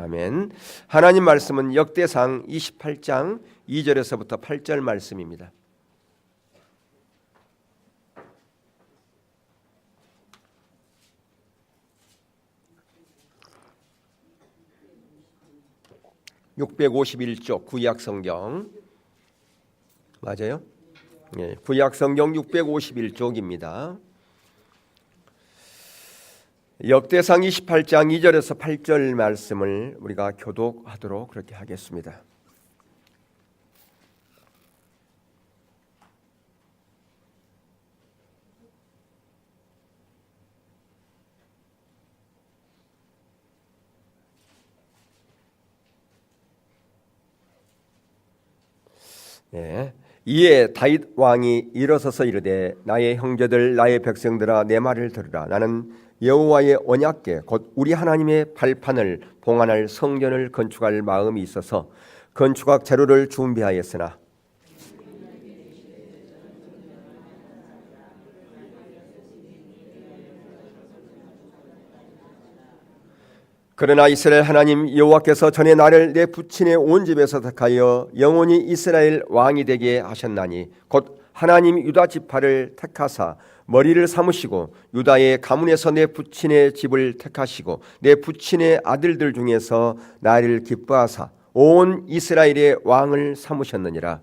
아멘. 하나님 말씀은 역대상 28장 2절에서부터 8절 말씀입니다. (651쪽) 구약성경 맞아요? 예, 구약성경 651쪽입니다. 역대상 28장 2절에서 8절 말씀을 우리가 교독하도록 그렇게 하겠습니다. 예. 이에 다윗 왕이 일어서서 이르되 나의 형제들 나의 백성들아 내 말을 들으라. 나는 여호와의 언약궤 곧 우리 하나님의 발판을 봉안할 성전을 건축할 마음이 있어서 건축학 재료를 준비하였으나 그러나 이스라엘 하나님 여호와께서 전에 나를 내 부친의 온 집에서 택하여 영원히 이스라엘 왕이 되게 하셨나니 곧 하나님 유다 지파를 택하사 머리를 삼으시고 유다의 가문에서 내 부친의 집을 택하시고 내 부친의 아들들 중에서 나를 기뻐하사 온 이스라엘의 왕을 삼으셨느니라.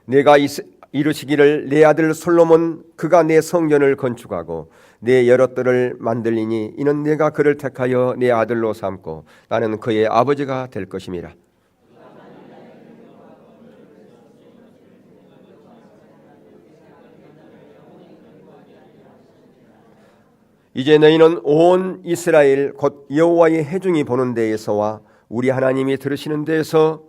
내가 이르시기를 내 아들 솔로몬 그가 내 성전을 건축하고 내 여럿들을 만들리니 이는 내가 그를 택하여 내 아들로 삼고 나는 그의 아버지가 될 것임이라. 이제 너희는 온 이스라엘 곧 여호와의 회중이 보는 데에서와 우리 하나님이 들으시는 데에서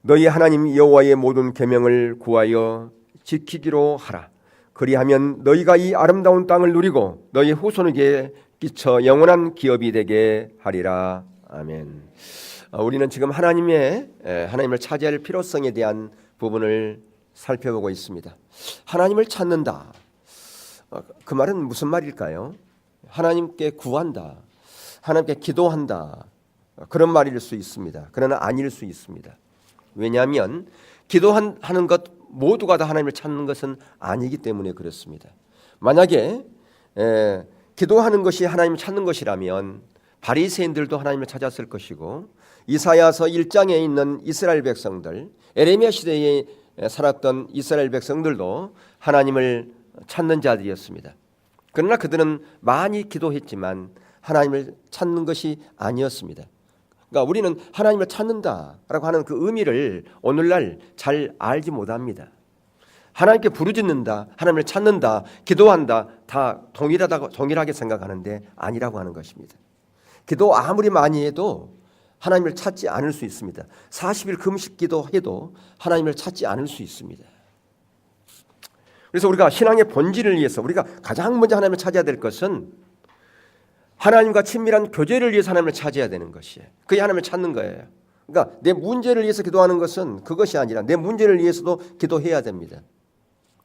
너희 하나님 여호와의 모든 계명을 구하여 지키기로 하라. 그리하면 너희가 이 아름다운 땅을 누리고 너희 후손에게 끼쳐 영원한 기업이 되게 하리라. 아멘. 우리는 지금 하나님을 차지할 필요성에 대한 부분을 살펴보고 있습니다. 하나님을 찾는다. 그 말은 무슨 말일까요? 하나님께 구한다. 하나님께 기도한다. 그런 말일 수 있습니다. 그러나 아닐 수 있습니다. 왜냐하면 기도하는 것 모두가 다 하나님을 찾는 것은 아니기 때문에 그렇습니다. 만약에 기도하는 것이 하나님을 찾는 것이라면 바리새인들도 하나님을 찾았을 것이고 이사야서 1장에 있는 이스라엘 백성들, 에레미야 시대에 살았던 이스라엘 백성들도 하나님을 찾는 자들이었습니다. 그러나 그들은 많이 기도했지만 하나님을 찾는 것이 아니었습니다. 그러니까 우리는 하나님을 찾는다라고 하는 그 의미를 오늘날 잘 알지 못합니다. 하나님께 부르짖는다, 하나님을 찾는다, 기도한다 다 동일하게 생각하는데 아니라고 하는 것입니다. 기도 아무리 많이 해도 하나님을 찾지 않을 수 있습니다. 40일 금식 기도해도 하나님을 찾지 않을 수 있습니다. 그래서 우리가 신앙의 본질을 위해서 우리가 가장 먼저 하나님을 찾아야 될 것은 하나님과 친밀한 교제를 위해서 하나님을 찾아야 되는 것이에요. 그게 하나님을 찾는 거예요. 그러니까 내 문제를 위해서 기도하는 것은 그것이 아니라 내 문제를 위해서도 기도해야 됩니다.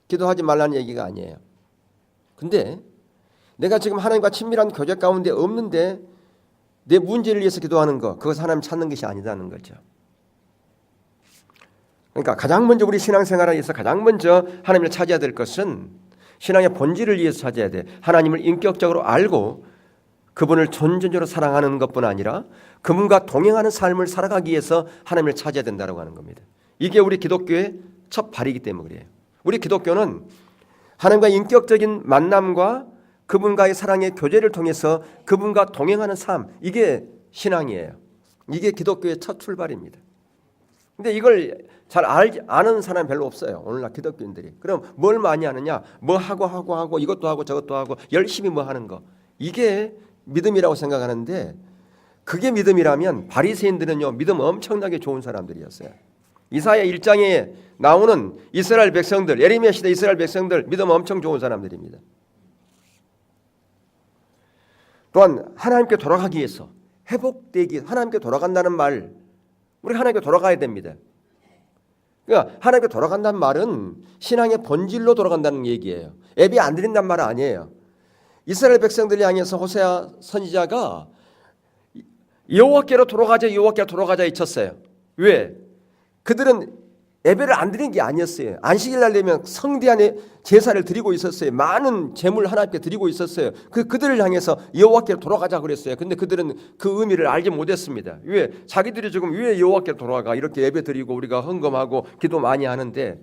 기도하지 말라는 얘기가 아니에요. 근데 내가 지금 하나님과 친밀한 교제 가운데 없는데 내 문제를 위해서 기도하는 것, 그것은 하나님 찾는 것이 아니라는 거죠. 그러니까 가장 먼저 우리 신앙생활에 위해서 가장 먼저 하나님을 찾아야 될 것은 신앙의 본질을 위해서 찾아야 돼. 하나님을 인격적으로 알고 그분을 전적으로 사랑하는 것뿐 아니라 그분과 동행하는 삶을 살아가기 위해서 하나님을 찾아야 된다고 하는 겁니다. 이게 우리 기독교의 첫 발이기 때문에 그래요. 우리 기독교는 하나님과 인격적인 만남과 그분과의 사랑의 교제를 통해서 그분과 동행하는 삶, 이게 신앙이에요. 이게 기독교의 첫 출발입니다. 근데 이걸 잘 아는 사람 별로 없어요. 오늘날 기독교인들이. 그럼 뭘 많이 하느냐? 뭐 하고 이것도 하고 저것도 하고 열심히 뭐 하는 거. 이게 믿음이라고 생각하는데 그게 믿음이라면 바리새인들은요 믿음 엄청나게 좋은 사람들이었어요. 이사야 1장에 나오는 이스라엘 백성들, 에레미야 시대 이스라엘 백성들 믿음 엄청 좋은 사람들입니다. 또한 하나님께 돌아가기 위해서 회복되기, 하나님께 돌아간다는 말, 우리 하나님께 돌아가야 됩니다. 그러니까 하나님께 돌아간다는 말은 신앙의 본질로 돌아간다는 얘기예요. 예배 안 드린다는 말은 아니에요. 이스라엘 백성들을 향해서 호세아 선지자가 여호와께로 돌아가자, 여호와께로 돌아가자 외쳤어요. 왜? 그들은 예배를 안 드리는 게 아니었어요. 안식일 날 되면 성대한 제사를 드리고 있었어요. 많은 제물 하나님께 드리고 있었어요. 그들을 향해서 여호와께로 돌아가자 그랬어요. 근데 그들은 그 의미를 알지 못했습니다. 왜? 자기들이 지금 왜 여호와께로 돌아가? 이렇게 예배 드리고 우리가 헌금하고 기도 많이 하는데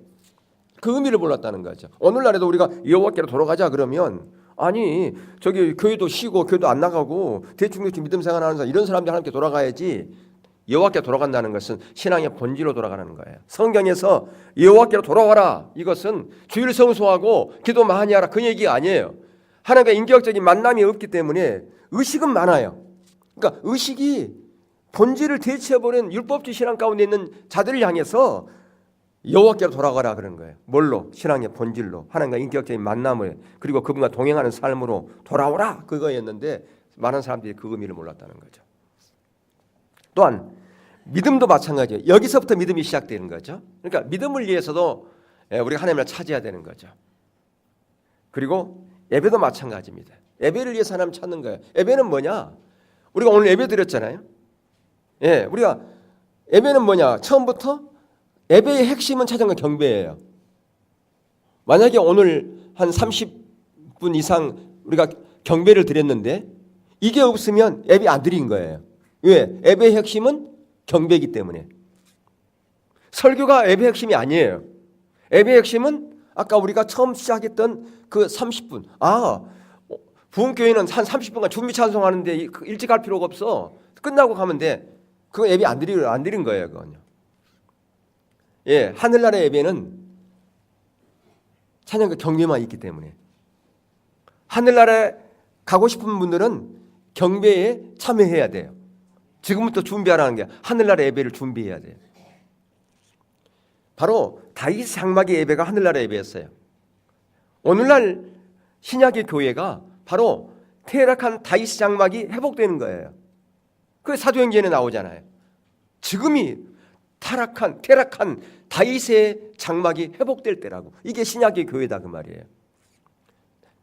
그 의미를 몰랐다는 거죠. 오늘날에도 우리가 여호와께로 돌아가자 그러면 아니 저기 교회도 쉬고 교회도 안 나가고 대충 믿음 생활하는 사람 이런 사람들 하나님께 돌아가야지. 여호와께 돌아간다는 것은 신앙의 본질로 돌아가는 거예요. 성경에서 여호와께로 돌아와라 이것은 주일 성수하고 기도 많이 하라 그 얘기가 아니에요. 하나님과 인격적인 만남이 없기 때문에 의식은 많아요. 그러니까 의식이 본질을 대체해버린 율법주의 신앙 가운데 있는 자들을 향해서 여호와께로 돌아가라 그런 거예요. 뭘로? 신앙의 본질로 하나님과 인격적인 만남을 그리고 그분과 동행하는 삶으로 돌아오라 그거였는데 많은 사람들이 그 의미를 몰랐다는 거죠. 또한 믿음도 마찬가지예요. 여기서부터 믿음이 시작되는 거죠. 그러니까 믿음을 위해서도 우리가 하나님을 찾아야 되는 거죠. 그리고 예배도 마찬가지입니다. 예배를 위해서 하나님 찾는 거예요. 예배는 뭐냐? 우리가 오늘 예배 드렸잖아요. 우리가 예배는 뭐냐? 처음부터 예배의 핵심은 찾은 건 경배예요. 만약에 오늘 한 30분 이상 우리가 경배를 드렸는데 이게 없으면 예배 안 드린 거예요. 왜? 예배의 핵심은 경배이기 때문에. 설교가 예배의 핵심이 아니에요. 예배의 핵심은 아까 우리가 처음 시작했던 그 30분. 부흥교회는 한 30분간 준비 찬송하는데 일찍 갈 필요가 없어. 끝나고 가면 돼. 그거 예배 안 드린 거예요. 그건요. 하늘나라의 예배는 찬양과 경배만 있기 때문에. 하늘나라에 가고 싶은 분들은 경배에 참여해야 돼요. 지금부터 준비하라는 게 하늘나라 예배를 준비해야 돼요. 바로 다윗 장막의 예배가 하늘나라 예배였어요. 오늘날 신약의 교회가 바로 퇴락한 다윗 장막이 회복되는 거예요. 그 사도행전에 나오잖아요. 지금이 퇴락한 다윗의 장막이 회복될 때라고. 이게 신약의 교회다 그 말이에요.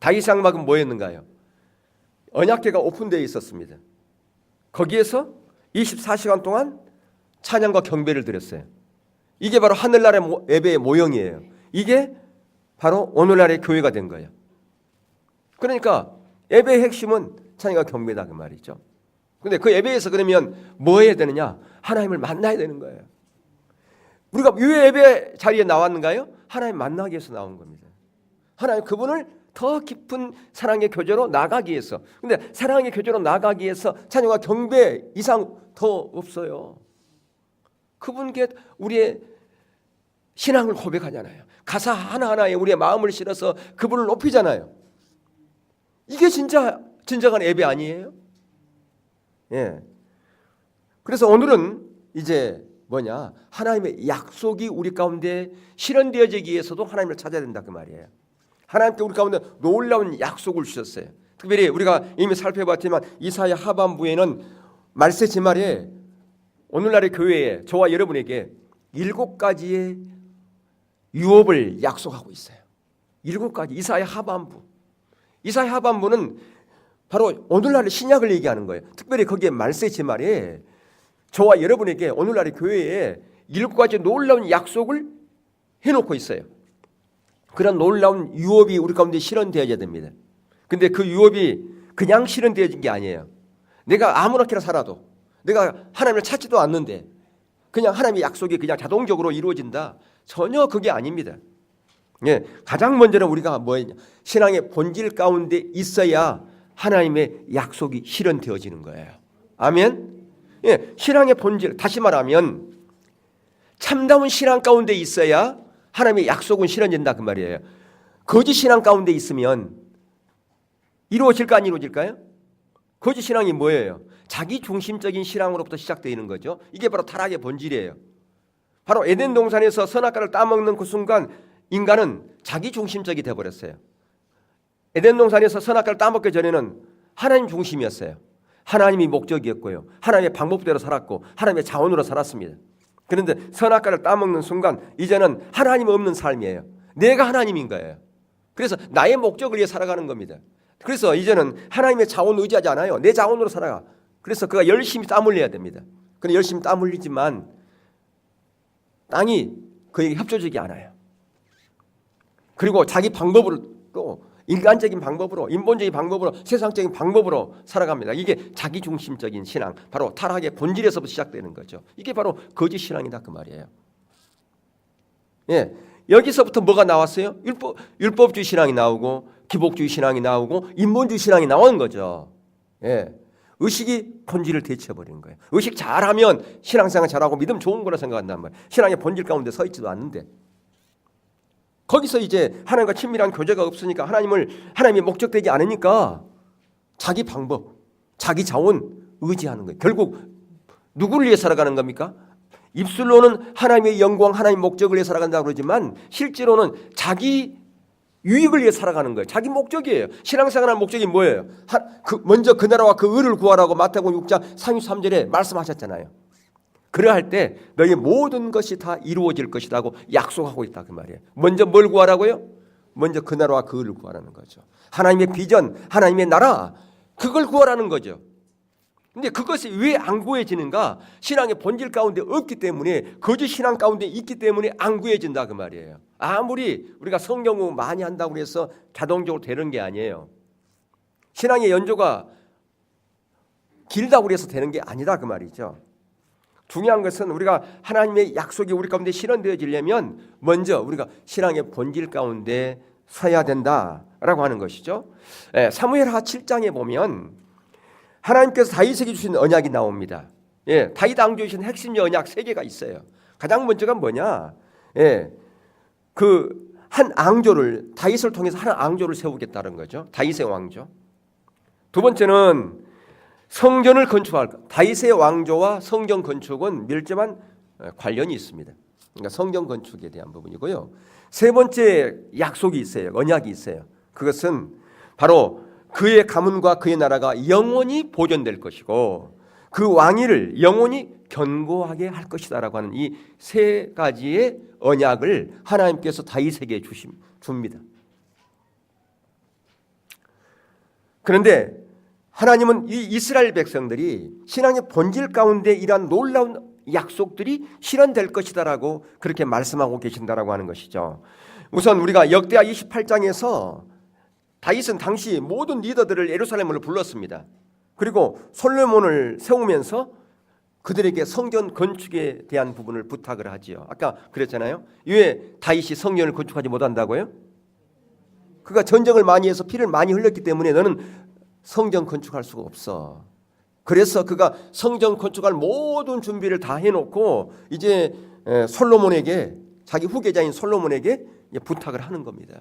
다윗 장막은 뭐였는가요? 언약궤가 오픈되어 있었습니다. 거기에서 24시간 동안 찬양과 경배를 드렸어요. 이게 바로 하늘나라의 예배의 모형이에요. 이게 바로 오늘날의 교회가 된 거예요. 그러니까 예배의 핵심은 찬양과 경배다 그 말이죠. 근데 그 예배에서 그러면 뭐 해야 되느냐? 하나님을 만나야 되는 거예요. 우리가 왜 예배 자리에 나왔는가요? 하나님 만나기 위해서 나온 겁니다. 하나님 그분을 더 깊은 사랑의 교제로 나가기 위해서. 근데 사랑의 교제로 나가기 위해서 찬양과 경배 이상 더 없어요. 그분께 우리의 신앙을 고백하잖아요. 가사 하나하나에 우리의 마음을 실어서 그분을 높이잖아요. 이게 진정한 예배 아니에요? 그래서 오늘은 이제 뭐냐? 하나님의 약속이 우리 가운데 실현되어지기 위해서도 하나님을 찾아야 된다 그 말이에요. 하나님께 우리 가운데 놀라운 약속을 주셨어요. 특별히 우리가 이미 살펴봤지만 이사야 하반부에는 말세지 말에 오늘날의 교회에 저와 여러분에게 7가지의 유업을 약속하고 있어요. 7가지 이사야 하반부. 이사야 하반부는 바로 오늘날의 신약을 얘기하는 거예요. 특별히 거기에 말세지 말에 저와 여러분에게 오늘날의 교회에 7가지 놀라운 약속을 해놓고 있어요. 그런 놀라운 유업이 우리 가운데 실현되어야 됩니다. 근데 그 유업이 그냥 실현되어진 게 아니에요. 내가 아무렇게나 살아도 내가 하나님을 찾지도 않는데 그냥 하나님의 약속이 그냥 자동적으로 이루어진다. 전혀 그게 아닙니다. 가장 먼저는 우리가 뭐냐? 신앙의 본질 가운데 있어야 하나님의 약속이 실현되어지는 거예요. 아멘. 신앙의 본질, 다시 말하면 참다운 신앙 가운데 있어야 하나님의 약속은 실현된다 그 말이에요. 거짓 신앙 가운데 있으면 이루어질까 안 이루어질까요? 거짓 신앙이 뭐예요? 자기 중심적인 신앙으로부터 시작되는 거죠. 이게 바로 타락의 본질이에요. 바로 에덴 동산에서 선악과를 따먹는 그 순간 인간은 자기 중심적이 되어버렸어요. 에덴 동산에서 선악과를 따먹기 전에는 하나님 중심이었어요. 하나님이 목적이었고요. 하나님의 방법대로 살았고 하나님의 자원으로 살았습니다. 그런데 선악과를 따먹는 순간 이제는 하나님 없는 삶이에요. 내가 하나님인 거예요. 그래서 나의 목적을 위해 살아가는 겁니다. 그래서 이제는 하나님의 자원 의지하지 않아요. 내 자원으로 살아가. 그래서 그가 열심히 땀 흘려야 됩니다. 그런데 열심히 땀 흘리지만 땅이 그에게 협조적이 않아요. 그리고 자기 방법으로 또 인간적인 방법으로, 인본적인 방법으로, 세상적인 방법으로 살아갑니다. 이게 자기중심적인 신앙, 바로 타락의 본질에서부터 시작되는 거죠. 이게 바로 거짓 신앙이다 그 말이에요. 예, 여기서부터 뭐가 나왔어요? 율법주의 신앙이 나오고 기복주의 신앙이 나오고 인본주의 신앙이 나오는 거죠. 예, 의식이 본질을 대체해버리는 거예요. 의식 잘하면 신앙생활 잘하고 믿음 좋은 거라 생각한단 말이에요. 신앙의 본질 가운데 서 있지도 않는데 거기서 이제 하나님과 친밀한 교제가 없으니까 하나님이 목적되지 않으니까 자기 방법, 자기 자원 의지하는 거예요. 결국 누구를 위해 살아가는 겁니까? 입술로는 하나님의 영광, 하나님의 목적을 위해 살아간다고 그러지만 실제로는 자기 유익을 위해 살아가는 거예요. 자기 목적이에요. 신앙생활의 목적이 뭐예요? 먼저 그 나라와 그 의를 구하라고 마태복음 6장 33절에 말씀하셨잖아요. 그러할 때 너희 모든 것이 다 이루어질 것이라고 약속하고 있다 그 말이에요. 먼저 뭘 구하라고요? 먼저 그 나라와 그 의를 구하라는 거죠. 하나님의 비전, 하나님의 나라, 그걸 구하라는 거죠. 근데 그것이 왜 안 구해지는가? 신앙의 본질 가운데 없기 때문에, 거짓 신앙 가운데 있기 때문에 안 구해진다 그 말이에요. 아무리 우리가 성경 공부 많이 한다고 해서 자동적으로 되는 게 아니에요. 신앙의 연조가 길다고 해서 되는 게 아니다 그 말이죠. 중요한 것은 우리가 하나님의 약속이 우리 가운데 실현되어지려면 먼저 우리가 신앙의 본질 가운데 서야 된다라고 하는 것이죠. 사무엘하 7장에 보면 하나님께서 다윗에게 주신 언약이 나옵니다. 다윗 왕조에 주신 핵심 언약 3개가 있어요. 가장 먼저가 뭐냐? 그 한 왕조를, 다윗을 통해서 한 왕조를 세우겠다는 거죠. 다윗의 왕조. 두 번째는 성전을 건축할 것. 다윗의 왕조와 성전 건축은 밀접한 관련이 있습니다. 그러니까 성전 건축에 대한 부분이고요. 세 번째 약속이 있어요. 언약이 있어요. 그것은 바로 그의 가문과 그의 나라가 영원히 보존될 것이고 그 왕위를 영원히 견고하게 할 것이다라고 하는 이 세 가지의 언약을 하나님께서 다윗에게 줍니다. 그런데 하나님은 이 이스라엘 백성들이 신앙의 본질 가운데 이러한 놀라운 약속들이 실현될 것이다라고 그렇게 말씀하고 계신다라고 하는 것이죠. 우선 우리가 역대하 28장에서 다윗은 당시 모든 리더들을 예루살렘으로 불렀습니다. 그리고 솔로몬을 세우면서 그들에게 성전 건축에 대한 부분을 부탁을 하지요. 아까 그랬잖아요. 왜 다윗이 성전을 건축하지 못한다고요? 그가 전쟁을 많이 해서 피를 많이 흘렸기 때문에 너는 성전 건축할 수가 없어. 그래서 그가 성전 건축할 모든 준비를 다 해놓고 이제 솔로몬에게, 자기 후계자인 솔로몬에게 부탁을 하는 겁니다.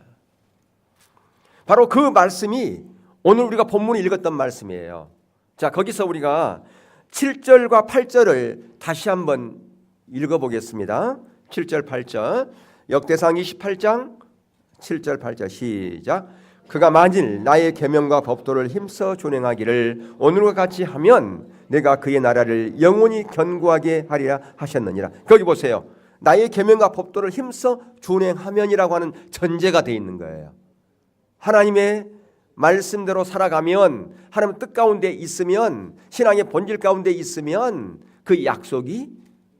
바로 그 말씀이 오늘 우리가 본문에 읽었던 말씀이에요. 자, 거기서 우리가 7절과 8절을 다시 한번 읽어보겠습니다. 7절 8절 역대상 28장 7절 8절 시작. 그가 만일 나의 계명과 법도를 힘써 준행하기를 오늘과 같이 하면 내가 그의 나라를 영원히 견고하게 하리라 하셨느니라. 거기 보세요. 나의 계명과 법도를 힘써 준행하면이라고 하는 전제가 되어 있는 거예요. 하나님의 말씀대로 살아가면, 하나님 뜻 가운데 있으면, 신앙의 본질 가운데 있으면 그 약속이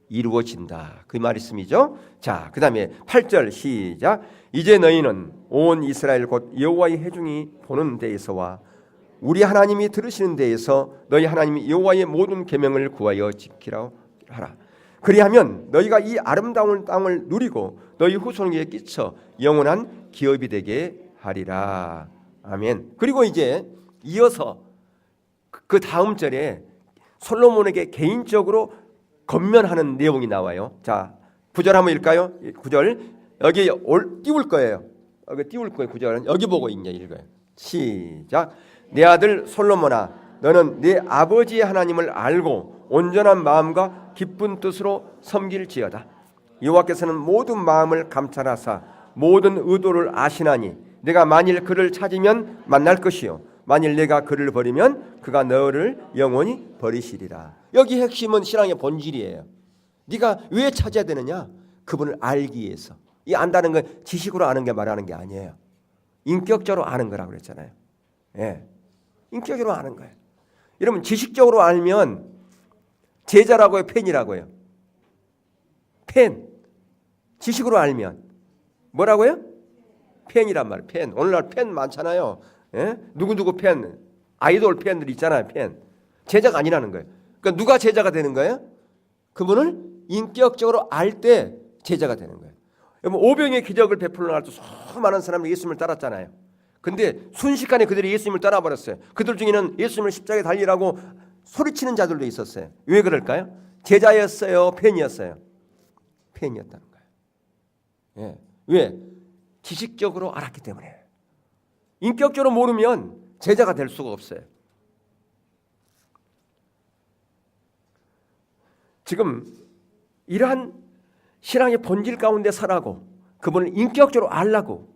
이루어진다. 그 말씀이죠. 자, 그 다음에 8절 시작. 이제 너희는 온 이스라엘 곧 여호와의 회중이 보는 데에서와 우리 하나님이 들으시는 데에서 너희 하나님 여호와의 모든 계명을 구하여 지키라 하라. 그리하면 너희가 이 아름다운 땅을 누리고 너희 후손에게 끼쳐 영원한 기업이 되게 하리라. 아멘. 그리고 이제 이어서 그 다음 절에 솔로몬에게 개인적으로 건면하는 내용이 나와요. 자, 9절 한번 읽을까요? 9절 여기 띄울 거예요. 여기 띄울 거예요. 9절은 여기 보고 읽어요. 시작. 내 아들 솔로몬아, 너는 내 아버지의 하나님을 알고 온전한 마음과 기쁜 뜻으로 섬길지어다. 여호와께서는 모든 마음을 감찰하사 모든 의도를 아시나니 내가 만일 그를 찾으면 만날 것이요 만일 내가 그를 버리면 그가 너를 영원히 버리시리라. 여기 핵심은 신앙의 본질이에요. 네가 왜 찾아야 되느냐? 그분을 알기 위해서. 이 안다는 건 지식으로 아는 게 말하는 게 아니에요. 인격적으로 아는 거라고 그랬잖아요. 예, 인격적으로 아는 거예요. 여러분 지식적으로 알면 제자라고 해요, 팬이라고 해요? 팬. 지식으로 알면 뭐라고요? 팬이란 말이에요. 팬. 오늘날 팬 많잖아요. 예? 누구누구 팬, 아이돌 팬들 있잖아요. 팬. 제자가 아니라는 거예요. 그러니까 누가 제자가 되는 거예요? 그분을 인격적으로 알 때 제자가 되는 거예요. 여러분 오병의 기적을 베풀러 날 때 수많은 사람들이 예수님을 따랐잖아요. 근데 순식간에 그들이 예수님을 떠나버렸어요. 그들 중에는 예수님을 십자가에 달리라고 소리치는 자들도 있었어요. 왜 그럴까요? 제자였어요? 팬이었어요? 팬이었다는 거예요. 예. 왜? 지식적으로 알았기 때문에. 인격적으로 모르면 제자가 될 수가 없어요. 지금 이러한 신앙의 본질 가운데 살아고 그분을 인격적으로 알라고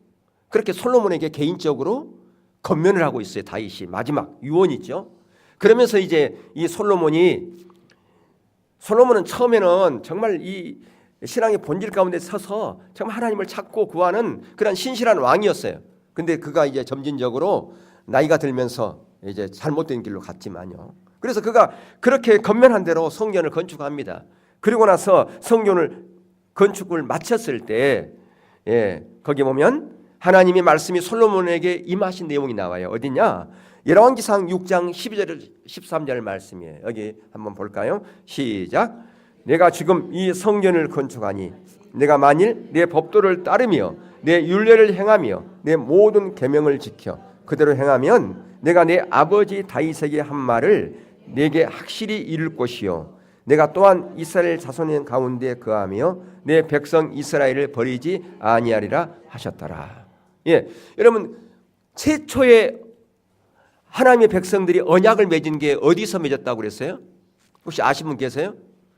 그렇게 솔로몬에게 개인적으로 건면을 하고 있어요. 다윗이 마지막 유언이죠. 그러면서 이제 이 솔로몬은 처음에는 정말 이 신앙의 본질 가운데 서서 정말 하나님을 찾고 구하는 그런 신실한 왕이었어요. 근데 그가 이제 점진적으로 나이가 들면서 이제 잘못된 길로 갔지만요. 그래서 그가 그렇게 건면한 대로 성전을 건축합니다. 그리고 나서 성전을 건축을 마쳤을 때 거기 보면 하나님의 말씀이 솔로몬에게 임하신 내용이 나와요. 어디냐? 열왕기상 6장 12절 13절 말씀이에요. 여기 한번 볼까요? 시작. 내가 지금 이 성전을 건축하니 내가 만일 내 법도를 따르며 내 율례를 행하며 내 모든 계명을 지켜 그대로 행하면 내가 내 아버지 다윗에게 한 말을 내게 확실히 이룰 것이요 내가 또한 이스라엘 자손의 가운데 거하며 내 백성 이스라엘을 버리지 아니하리라 하셨더라. 예, 여러분 최초의 하나님의 백성들이 언약을 맺은 게 어디서 맺었다고 그랬어요? 혹시 아시는 분 계세요?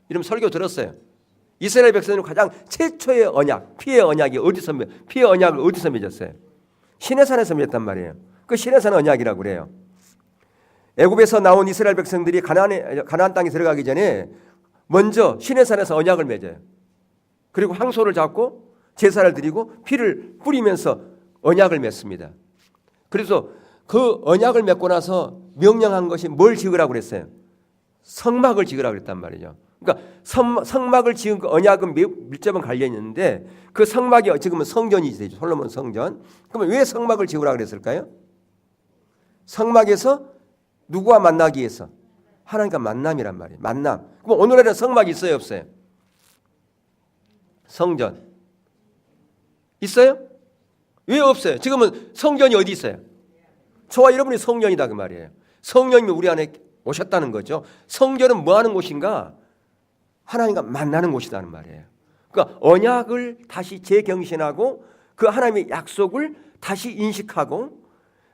이런 설교 들었어요. 이스라엘 백성들은 가장 최초의 언약, 피의 언약을 어디서 맺었어요? 시내산에서 맺었단 말이에요. 그 시내산 언약이라고 그래요. 애굽에서 나온 이스라엘 백성들이 가나안 땅에 들어가기 전에 먼저 시내산에서 언약을 맺어요. 그리고 항소를 잡고 제사를 드리고 피를 뿌리면서 언약을 맺습니다. 그래서 그 언약을 맺고 나서 명령한 것이 뭘 지으라고 그랬어요? 성막을 지으라고 그랬단 말이죠. 그러니까 성막을 지은 그 언약은 밀접한 관련이 있는데 그 성막이 지금은 성전이 되죠. 솔로몬 성전. 그러면 왜 성막을 지으라고 그랬을까요? 성막에서 누구와 만나기 위해서? 하나님과 만남이란 말이에요. 만남. 그럼 오늘날에는 성막이 있어요, 없어요? 성전 있어요? 왜 없어요? 지금은 성전이 어디 있어요? 저와 여러분이 성전이다 그 말이에요. 성령님이 우리 안에 오셨다는 거죠. 성전은 뭐 하는 곳인가? 하나님과 만나는 곳이라는 말이에요. 그러니까 언약을 다시 재경신하고 그 하나님의 약속을 다시 인식하고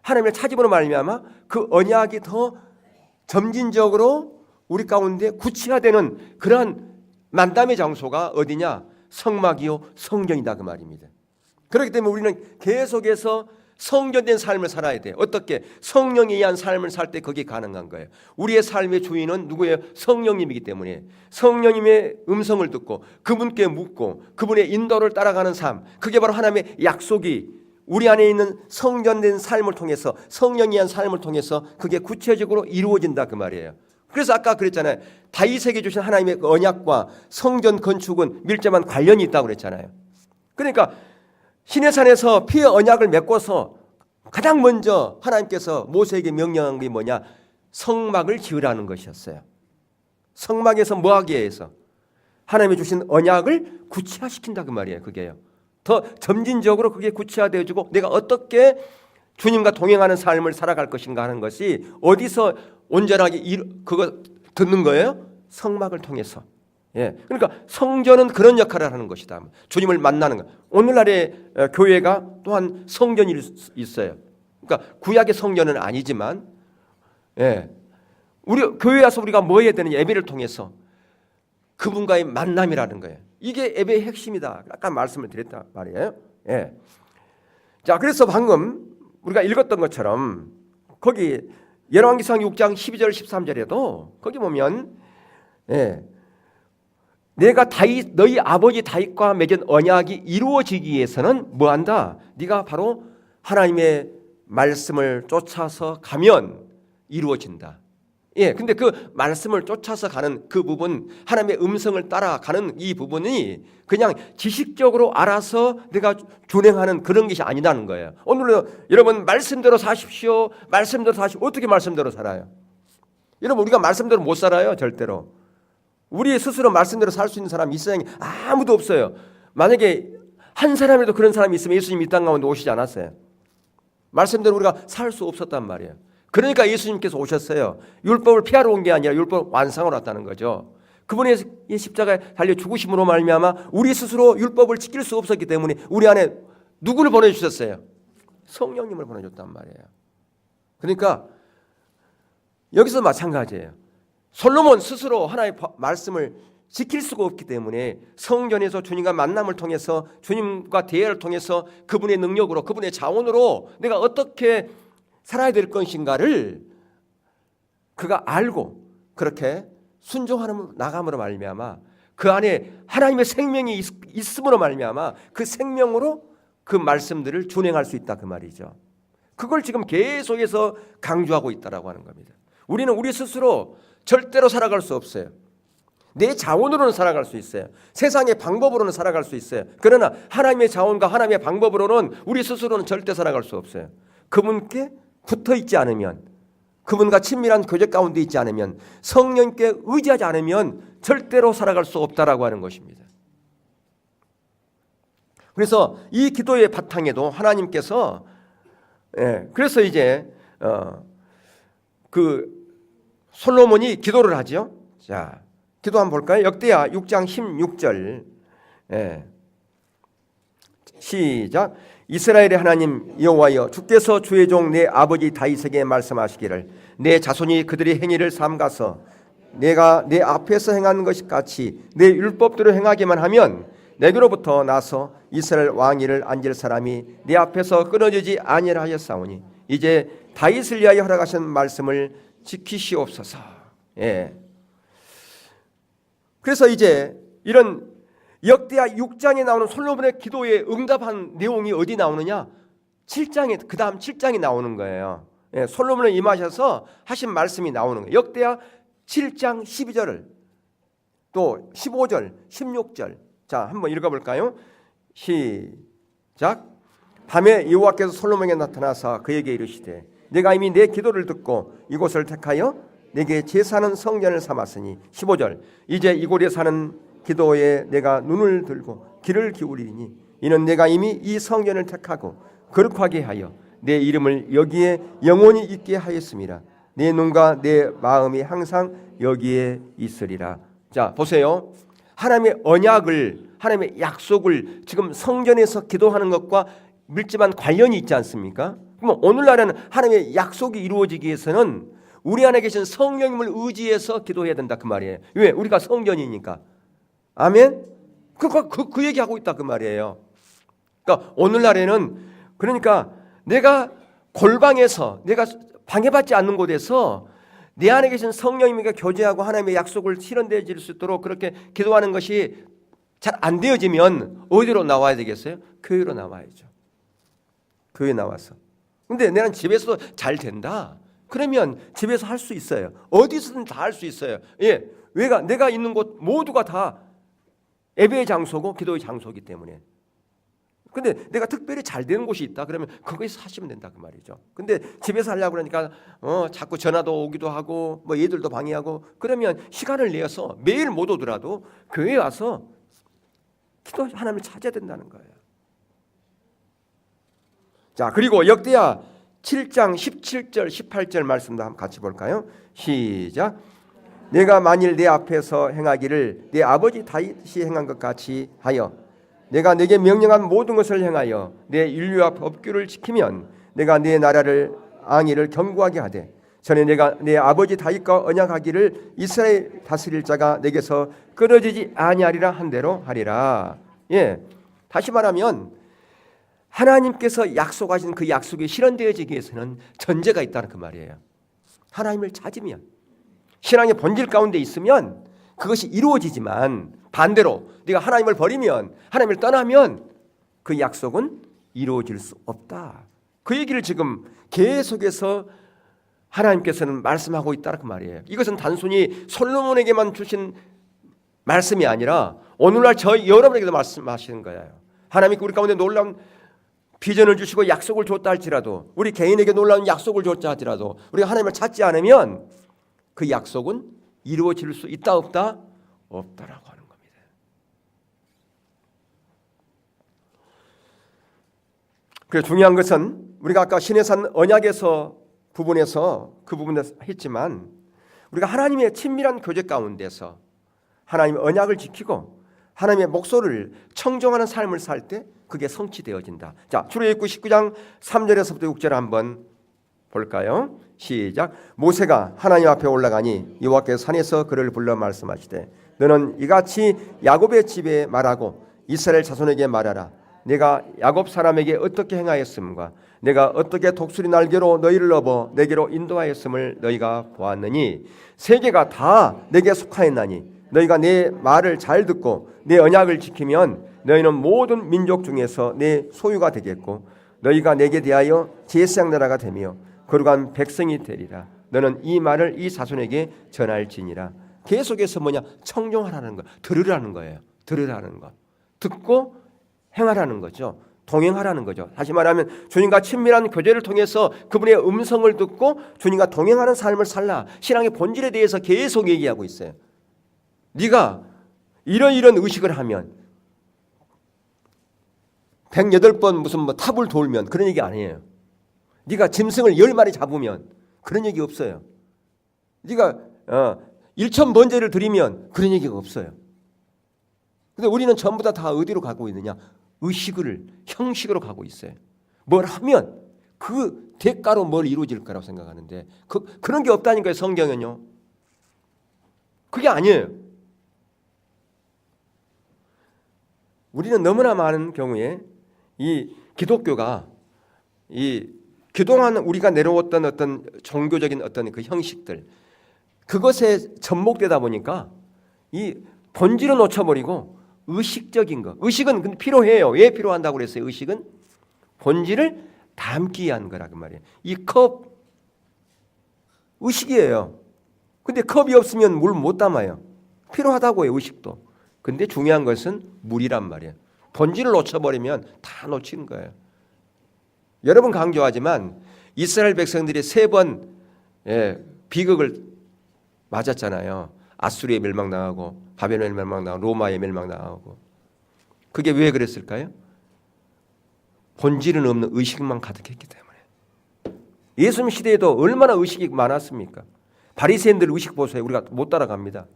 하나님을 찾음으로 말미암아 그 언약이 더 점진적으로 우리 가운데 구체화되는 그러한 만남의 장소가 어디냐? 성막이요 성전이다 그 말입니다. 그렇기 때문에 우리는 계속해서 성전된 삶을 살아야 돼요. 어떻게? 성령에 의한 삶을 살 때 그게 가능한 거예요. 우리의 삶의 주인은 누구예요? 성령님이기 때문에 성령님의 음성을 듣고 그분께 묻고 그분의 인도를 따라가는 삶, 그게 바로 하나님의 약속이 우리 안에 있는 성전된 삶을 통해서 성령에 의한 삶을 통해서 그게 구체적으로 이루어진다 그 말이에요. 그래서 아까 그랬잖아요. 다윗에게 주신 하나님의 그 언약과 성전 건축은 밀접한 관련이 있다고 그랬잖아요. 그러니까 시내산에서 피의 언약을 맺고서 가장 먼저 하나님께서 모세에게 명령한 게 뭐냐? 성막을 지으라는 것이었어요. 성막에서 뭐 하기 위해서? 하나님이 주신 언약을 구체화시킨다 그 말이에요. 그게요. 더 점진적으로 그게 구체화되어지고 내가 어떻게 주님과 동행하는 삶을 살아갈 것인가 하는 것이 어디서 온전하게 그거 듣는 거예요? 성막을 통해서. 예, 그러니까 성전은 그런 역할을 하는 것이다. 주님을 만나는 것. 오늘날의 교회가 또한 성전이 있어요. 그러니까 구약의 성전은 아니지만, 우리 교회 와서 우리가 뭐 해야 되느냐? 예배를 통해서 그분과의 만남이라는 거예요. 이게 예배의 핵심이다. 아까 말씀을 드렸단 말이에요. 예. 자, 그래서 방금 우리가 읽었던 것처럼 거기 열왕기상 6장 12절 13절에도 거기 보면 내가 너희 아버지 다윗과 맺은 언약이 이루어지기 위해서는 뭐한다? 네가 바로 하나님의 말씀을 쫓아서 가면 이루어진다. 예, 근데 그 말씀을 쫓아서 가는 그 부분, 하나님의 음성을 따라가는 이 부분이 그냥 지식적으로 알아서 내가 준행하는 그런 것이 아니라는 거예요. 오늘도 여러분 말씀대로 사십시오. 말씀대로 사십시오. 어떻게 말씀대로 살아요? 여러분 우리가 말씀대로 못 살아요. 절대로. 우리 스스로 말씀대로 살 수 있는 사람이 이 세상에 아무도 없어요. 만약에 한 사람이라도 그런 사람이 있으면 예수님 이 땅 가운데 오시지 않았어요. 말씀대로 우리가 살 수 없었단 말이에요. 그러니까 예수님께서 오셨어요. 율법을 피하러 온 게 아니라 율법 완성으로 왔다는 거죠. 그분의 십자가에 달려 죽으심으로 말미암아 우리 스스로 율법을 지킬 수 없었기 때문에 우리 안에 누구를 보내주셨어요? 성령님을 보내줬단 말이에요. 그러니까 여기서 마찬가지예요. 솔로몬 스스로 하나님의 말씀을 지킬 수가 없기 때문에 성전에서 주님과 만남을 통해서 주님과 대화를 통해서 그분의 능력으로 그분의 자원으로 내가 어떻게 살아야 될 것인가를 그가 알고 그렇게 순종하는 나감으로 말미암아 그 안에 하나님의 생명이 있음으로 말미암아 그 생명으로 그 말씀들을 준행할 수 있다 그 말이죠. 그걸 지금 계속해서 강조하고 있다라고 하는 겁니다. 우리는 우리 스스로 절대로 살아갈 수 없어요. 내 자원으로는 살아갈 수 있어요. 세상의 방법으로는 살아갈 수 있어요. 그러나 하나님의 자원과 하나님의 방법으로는 우리 스스로는 절대 살아갈 수 없어요. 그분께 붙어 있지 않으면, 그분과 친밀한 교제 가운데 있지 않으면, 성령께 의지하지 않으면 절대로 살아갈 수 없다라고 하는 것입니다. 그래서 이 기도의 바탕에도 하나님께서 그래서 이제 그 솔로몬이 기도를 하죠. 자, 기도 한번 볼까요? 역대하 6장 16절. 시작. 이스라엘의 하나님 여호와여, 주께서 주의 종 내 아버지 다윗에게 말씀하시기를 내 자손이 그들의 행위를 삼가서 내가 내 앞에서 행한 것이 같이 내 율법대로 행하기만 하면 내게로부터 나서 이스라엘 왕위를 앉을 사람이 내 앞에서 끊어지지 아니라 하였사오니 이제 다윗을 위하여 허락하신 말씀을 지키시옵소서. 그래서 이제 이런 역대하 6장에 나오는 솔로몬의 기도에 응답한 내용이 어디 나오느냐? 7장에 그 다음 7장이 나오는 거예요. 솔로몬을 임하셔서 하신 말씀이 나오는 거예요. 역대하 7장 12절을 또 15절, 16절. 자, 한번 읽어볼까요? 시작. 밤에 여호와께서 솔로몬에게 나타나사 그에게 이르시되 내가 이미 내 기도를 듣고 이곳을 택하여 내게 제사하는 성전을 삼았으니 15절. 이제 이곳에 사는 기도에 내가 눈을 들고 귀를 기울이니 이는 내가 이미 이 성전을 택하고 거룩하게 하여 내 이름을 여기에 영원히 있게 하였습니다. 내 눈과 내 마음이 항상 여기에 있으리라. 자, 보세요. 하나님의 언약을, 하나님의 약속을 지금 성전에서 기도하는 것과 밀접한 관련이 있지 않습니까? 그럼 오늘날에는 하나님의 약속이 이루어지기 위해서는 우리 안에 계신 성령님을 의지해서 기도해야 된다 그 말이에요. 왜? 우리가 성전이니까. 아멘? 그 얘기하고 있다 그 말이에요. 그러니까 오늘날에는 그러니까 내가 골방에서 내가 방해받지 않는 곳에서 내 안에 계신 성령님과 교제하고 하나님의 약속을 실현되어질 수 있도록 그렇게 기도하는 것이 잘 안 되어지면 어디로 나와야 되겠어요? 교회로 나와야죠. 교회 나와서. 근데 내가 집에서도 잘 된다. 그러면 집에서 할 수 있어요. 어디서든 다 할 수 있어요. 예, 내가 있는 곳 모두가 다 예배의 장소고 기도의 장소이기 때문에. 근데 내가 특별히 잘 되는 곳이 있다 그러면 거기서 하시면 된다 그 말이죠. 근데 집에서 하려고 그러니까 자꾸 전화도 오기도 하고 뭐 얘들도 방해하고 그러면 시간을 내서 매일 못 오더라도 교회에 와서 기도 하나님을 찾아야 된다는 거예요. 자, 그리고 역대하 7장 17절 18절 말씀도 한번 같이 볼까요? 시작. 내가 만일 내 앞에서 행하기를 내 아버지 다윗이 행한 것 같이 하여 내가 내게 명령한 모든 것을 행하여 내 윤리와 법규를 지키면 내가 내 나라를 앙의를 견고하게 하되 전에 내가 내 아버지 다윗과 언약하기를 이스라엘 다스릴 자가 내게서 끊어지지 아니하리라 한 대로 하리라. 예, 다시 말하면 하나님께서 약속하신 그 약속이 실현되어지기 위해서는 전제가 있다는 그 말이에요. 하나님을 찾으면 신앙의 본질 가운데 있으면 그것이 이루어지지만 반대로 네가 하나님을 버리면, 하나님을 떠나면 그 약속은 이루어질 수 없다. 그 얘기를 지금 계속해서 하나님께서는 말씀하고 있다는 그 말이에요. 이것은 단순히 솔로몬에게만 주신 말씀이 아니라 오늘날 저희 여러분에게도 말씀하시는 거예요. 하나님이 우리 가운데 놀라운 비전을 주시고 약속을 줬다 할지라도, 우리 개인에게 놀라운 약속을 줬다 할지라도 우리가 하나님을 찾지 않으면 그 약속은 이루어질 수 있다 없다? 없다라고 하는 겁니다. 그래서 중요한 것은 우리가 아까 시내산 언약에서 부분에서 그 부분에서 했지만, 우리가 하나님의 친밀한 교제 가운데서 하나님의 언약을 지키고 하나님의 목소리를 청종하는 삶을 살 때 그게 성취되어진다. 자, 출애굽기 19장 3절에서부터 6절 한번 볼까요? 시작. 모세가 하나님 앞에 올라가니 여호와께서 산에서 그를 불러 말씀하시되 너는 이같이 야곱의 집에 말하고 이스라엘 자손에게 말하라. 내가 야곱 사람에게 어떻게 행하였음과 내가 어떻게 독수리 날개로 너희를 업어 내게로 인도하였음을 너희가 보았느니 세계가 다 내게 속하였나니 너희가 내 말을 잘 듣고 내 언약을 지키면 너희는 모든 민족 중에서 내 소유가 되겠고 너희가 내게 대하여 제사장 나라가 되며 거룩한 백성이 되리라. 너는 이 말을 이 자손에게 전할지니라. 계속해서 뭐냐? 청종하라는 거, 들으라는 거예요. 들으라는 거, 듣고 행하라는 거죠. 동행하라는 거죠. 다시 말하면 주님과 친밀한 교제를 통해서 그분의 음성을 듣고 주님과 동행하는 삶을 살라. 신앙의 본질에 대해서 계속 얘기하고 있어요. 네가 이런 의식을 하면 108번 무슨 뭐 탑을 돌면 그런 얘기 아니에요. 네가 짐승을 10마리 잡으면 그런 얘기 없어요. 네가 1000번제를 드리면 그런 얘기가 없어요. 근데 우리는 전부 다 어디로 가고 있느냐? 의식을, 형식으로 가고 있어요. 뭘 하면 그 대가로 뭘 이루어질 거라고 생각하는데 그런 게 없다니까요. 성경은요. 그게 아니에요. 우리는 너무나 많은 경우에 이 기독교가 이 그동안 우리가 내려왔던 어떤 종교적인 어떤 그 형식들, 그것에 접목되다 보니까 이 본질을 놓쳐버리고 의식적인 거. 의식은 근데 필요해요. 왜 필요한다고 그랬어요? 의식은 본질을 담기 위한 거라 그 말이에요. 이 컵 의식이에요. 근데 컵이 없으면 물 못 담아요. 필요하다고요, 의식도. 근데 중요한 것은 물이란 말이에요. 본질을 놓쳐버리면 다 놓치는 거예요. 여러 번 강조하지만 이스라엘 백성들이 3번 비극을 맞았잖아요. 아수리에 멸망당하고 바벨론에 멸망당하고 로마에 멸망당하고. 그게 왜 그랬을까요? 본질은 없는 의식만 가득했기 때문에. 예수님 시대에도 얼마나 의식이 많았습니까? 바리새인들 의식 보세요. 우리가 못 따라갑니다.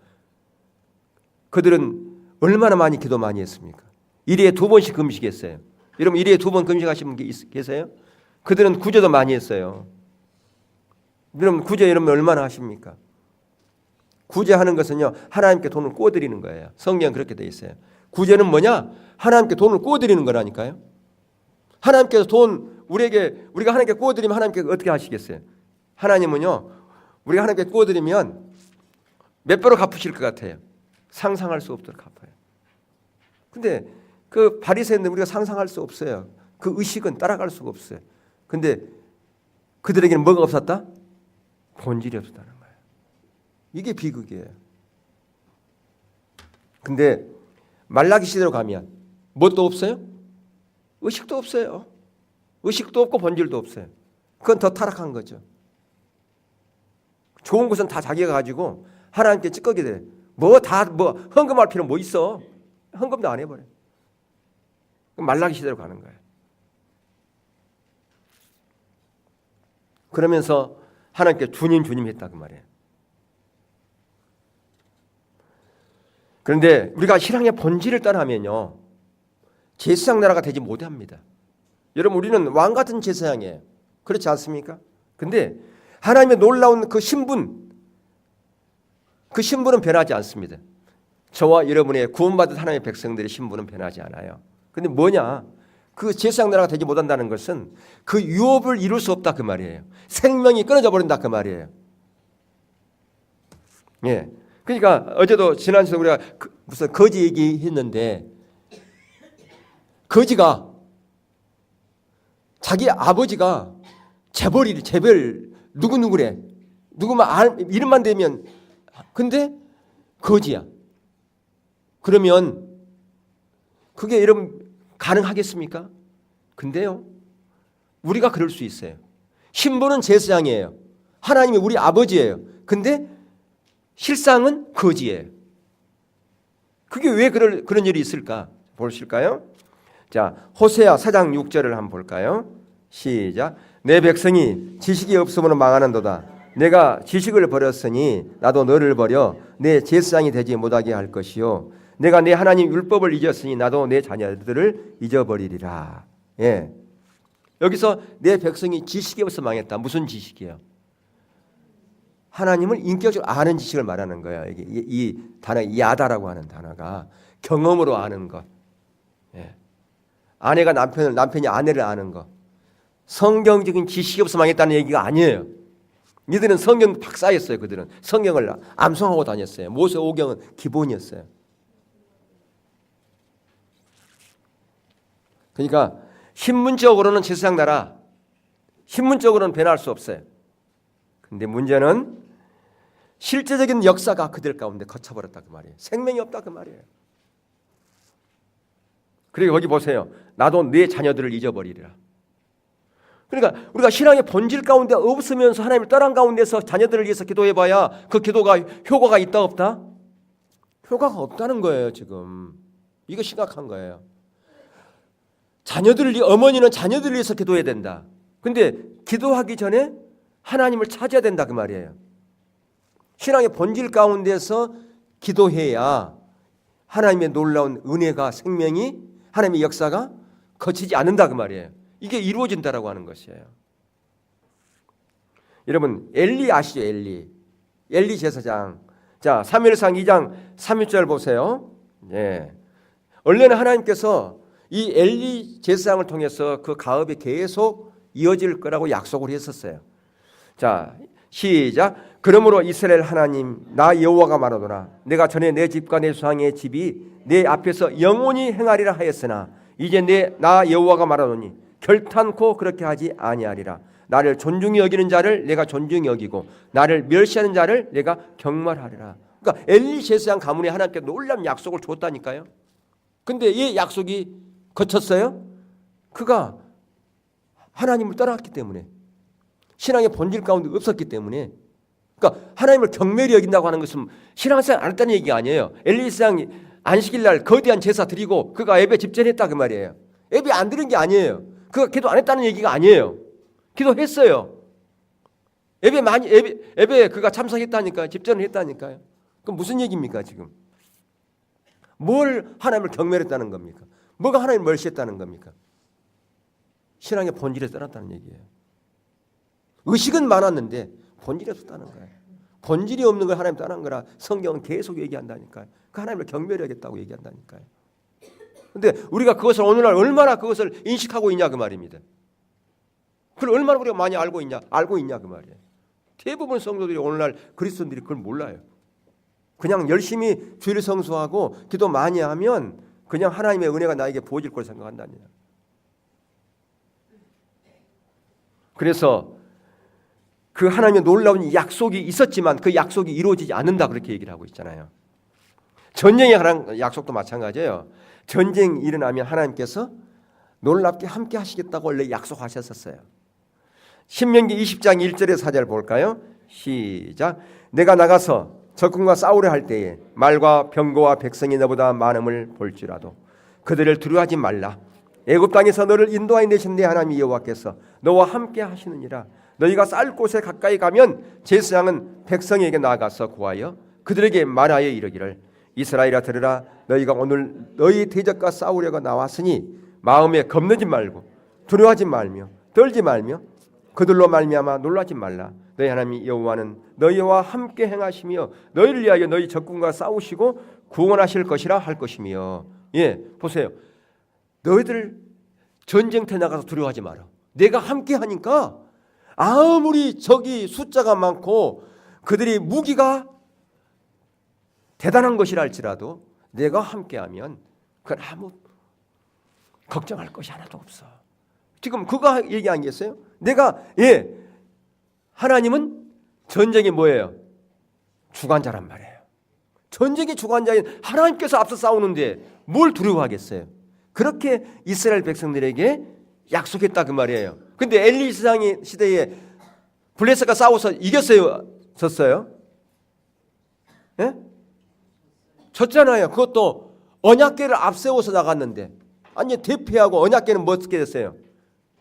그들은 얼마나 많이 기도 많이 했습니까? 일에 2번씩 금식했어요. 여러분 일에 2번 금식하신 분 계세요? 그들은 구제도 많이 했어요. 여러분 구제 여러분 얼마나 하십니까? 구제하는 것은요 하나님께 돈을 꿔드리는 거예요. 성경은 그렇게 돼 있어요. 구제는 뭐냐? 하나님께 돈을 꿔드리는 거라니까요. 하나님께서 돈 우리가 하나님께 꿔드리면 하나님께 어떻게 하시겠어요? 하나님은요 우리가 하나님께 꿔드리면 몇 배로 갚으실 것 같아요? 상상할 수 없도록 갚아요. 근데 그 바리새인들 우리가 상상할 수 없어요. 그 의식은 따라갈 수가 없어요. 근데 그들에게는 뭐가 없었다? 본질이 없었다는 거예요. 이게 비극이에요. 근데 말라기 시대로 가면 뭣도 없어요? 의식도 없어요. 의식도 없고 본질도 없어요. 그건 더 타락한 거죠. 좋은 것은 다 자기가 가지고 하나님께 찌꺼기 돼. 헌금할 필요 뭐 있어? 헌금도 안 해버려. 말라기 시대로 가는 거예요. 그러면서 하나님께 주님 했다 그 말이에요. 그런데 우리가 신앙의 본질을 떠나면요 제사장 나라가 되지 못합니다. 여러분 우리는 왕 같은 제사장이에요. 그렇지 않습니까? 근데 하나님의 놀라운 그 신분은 변하지 않습니다. 저와 여러분의 구원받은 하나님의 백성들의 신분은 변하지 않아요. 근데 뭐냐? 그 제사장 나라가 되지 못한다는 것은 그 유업을 이룰 수 없다 그 말이에요. 생명이 끊어져 버린다 그 말이에요. 예. 그러니까 어제도 지난 시간에 우리가 무슨 거지 얘기했는데 거지가 자기 아버지가 재벌 누구누구래. 누구만 이름만 대면 근데 거지야. 그러면 그게 여러분 가능하겠습니까? 근데요. 우리가 그럴 수 있어요. 신분은 제사장이에요. 하나님이 우리 아버지예요. 근데 실상은 거지예요. 그게 왜 그런 일이 있을까? 보실까요? 자, 호세아 4장 6절을 한번 볼까요? 시작. 내 백성이 지식이 없으므로 망하는도다. 내가 지식을 버렸으니 나도 너를 버려 내 제사장이 되지 못하게 할 것이요. 내가 내 하나님 율법을 잊었으니 나도 내 자녀들을 잊어버리리라. 예. 여기서 내 백성이 지식이 없어 망했다. 무슨 지식이에요? 하나님을 인격적으로 아는 지식을 말하는 거예요. 이 단어 야다라고 하는 단어가 경험으로 아는 것. 예. 아내가 남편이 아내를 아는 것. 성경적인 지식이 없어 망했다는 얘기가 아니에요. 이들은 성경 박사였어요. 그들은 성경을 암송하고 다녔어요. 모세 오경은 기본이었어요. 그러니까 신문적으로는 제사장 나라, 신문적으로는 변할 수 없어요. 근데 문제는 실제적인 역사가 그들 가운데 거쳐버렸다 그 말이에요. 생명이 없다 그 말이에요. 그리고 거기 보세요. 나도 내 자녀들을 잊어버리리라. 그러니까 우리가 신앙의 본질 가운데 없으면서 하나님을 떠난 가운데서 자녀들을 위해서 기도해봐야 그 기도가 효과가 있다 없다? 효과가 없다는 거예요 지금. 이거 심각한 거예요. 어머니는 자녀들을 위해서 기도해야 된다. 근데 기도하기 전에 하나님을 찾아야 된다 그 말이에요. 신앙의 본질 가운데서 기도해야 하나님의 놀라운 은혜가 생명이 하나님의 역사가 거치지 않는다 그 말이에요. 이게 이루어진다라고 하는 것이에요. 여러분 엘리 아시죠? 엘리 제사장. 자, 사무엘상 2장 30절 보세요. 예. 원래는 하나님께서 이 엘리 제사장을 통해서 그 가업이 계속 이어질 거라고 약속을 했었어요. 자, 시작. 그러므로 이스라엘 하나님 나 여호와가 말하노라. 내가 전에 내 집과 내 조상의 집이 내 앞에서 영원히 행하리라 하였으나 이제 나 여호와가 말하노니 결탄코 그렇게 하지 아니하리라. 나를 존중히 여기는 자를 내가 존중히 여기고 나를 멸시하는 자를 내가 경멸하리라. 그러니까 엘리 제사장 가문에 하나님께 놀라운 약속을 줬다니까요. 근데 이 약속이 거쳤어요? 그가 하나님을 떠났기 때문에 신앙의 본질 가운데 없었기 때문에 그러니까 하나님을 경멸히 여긴다고 하는 것은 신앙생활 안 했다는 얘기가 아니에요. 엘리 제사장이 안식일 날 거대한 제사 드리고 그가 예배 집전했다 그 말이에요. 예배 안 드린 게 아니에요. 그가 기도 안 했다는 얘기가 아니에요. 기도했어요. 예배 그가 참석했다니까요. 집전을 했다니까요. 그럼 무슨 얘기입니까 지금? 뭘 하나님을 경멸했다는 겁니까? 뭐가 하나님을 멸시했다는 겁니까? 신앙의 본질에서 떠났다는 얘기예요. 의식은 많았는데 본질에서 떠난 거예요. 본질이 없는 걸 하나님 떠난 거라 성경은 계속 얘기한다니까요. 그 하나님을 경멸하겠다고 얘기한다니까요. 그런데 우리가 그것을 오늘날 얼마나 그것을 인식하고 있냐 그 말입니다. 그걸 얼마나 우리가 많이 알고 있냐 그 말이에요. 대부분 성도들이 오늘날 그리스도인들이 그걸 몰라요. 그냥 열심히 주일 성수하고 기도 많이 하면 그냥 하나님의 은혜가 나에게 부어질 걸 생각한다니요. 그래서 그 하나님의 놀라운 약속이 있었지만 그 약속이 이루어지지 않는다 그렇게 얘기를 하고 있잖아요. 전쟁에 관한 약속도 마찬가지예요. 전쟁이 일어나면 하나님께서 놀랍게 함께 하시겠다고 원래 약속하셨었어요. 신명기 20장 1절에 4절 볼까요? 시작. 내가 나가서 적군과 싸우려 할 때에 말과 병거와 백성이 너보다 많음을 볼지라도 그들을 두려워하지 말라. 애굽 땅에서 너를 인도하여 내신 내 하나님 여호와께서 너와 함께 하시느니라. 너희가 쌀 곳에 가까이 가면 제사장은 백성에게 나아가서 구하여 그들에게 말하여 이르기를 이스라엘아 들으라. 너희가 오늘 너희 대적과 싸우려고 나왔으니 마음에 겁내지 말고 두려워하지 말며 떨지 말며 그들로 말미암아 놀라지 말라. 너희 하나님 여호와는 너희와 함께 행하시며 너희를 위하여 너희 적군과 싸우시고 구원하실 것이라 할 것이며. 예, 보세요. 너희들 전쟁터에 나가서 두려워하지 마라. 내가 함께 하니까 아무리 적이 숫자가 많고 그들이 무기가 대단한 것이라 할지라도 내가 함께하면 그건 아무 걱정할 것이 하나도 없어. 지금 그거 얘기한 게 있어요. 내가 하나님은 전쟁이 뭐예요? 주관자란 말이에요. 전쟁의 주관자인 하나님께서 앞서 싸우는데 뭘 두려워하겠어요? 그렇게 이스라엘 백성들에게 약속했다 그 말이에요. 근데 엘리 시대에 블레셋과 싸워서 이겼어요? 졌어요? 예? 졌잖아요. 그것도 언약궤를 앞세워서 나갔는데 아니 대패하고 언약궤는 뭐 어떻게 됐어요?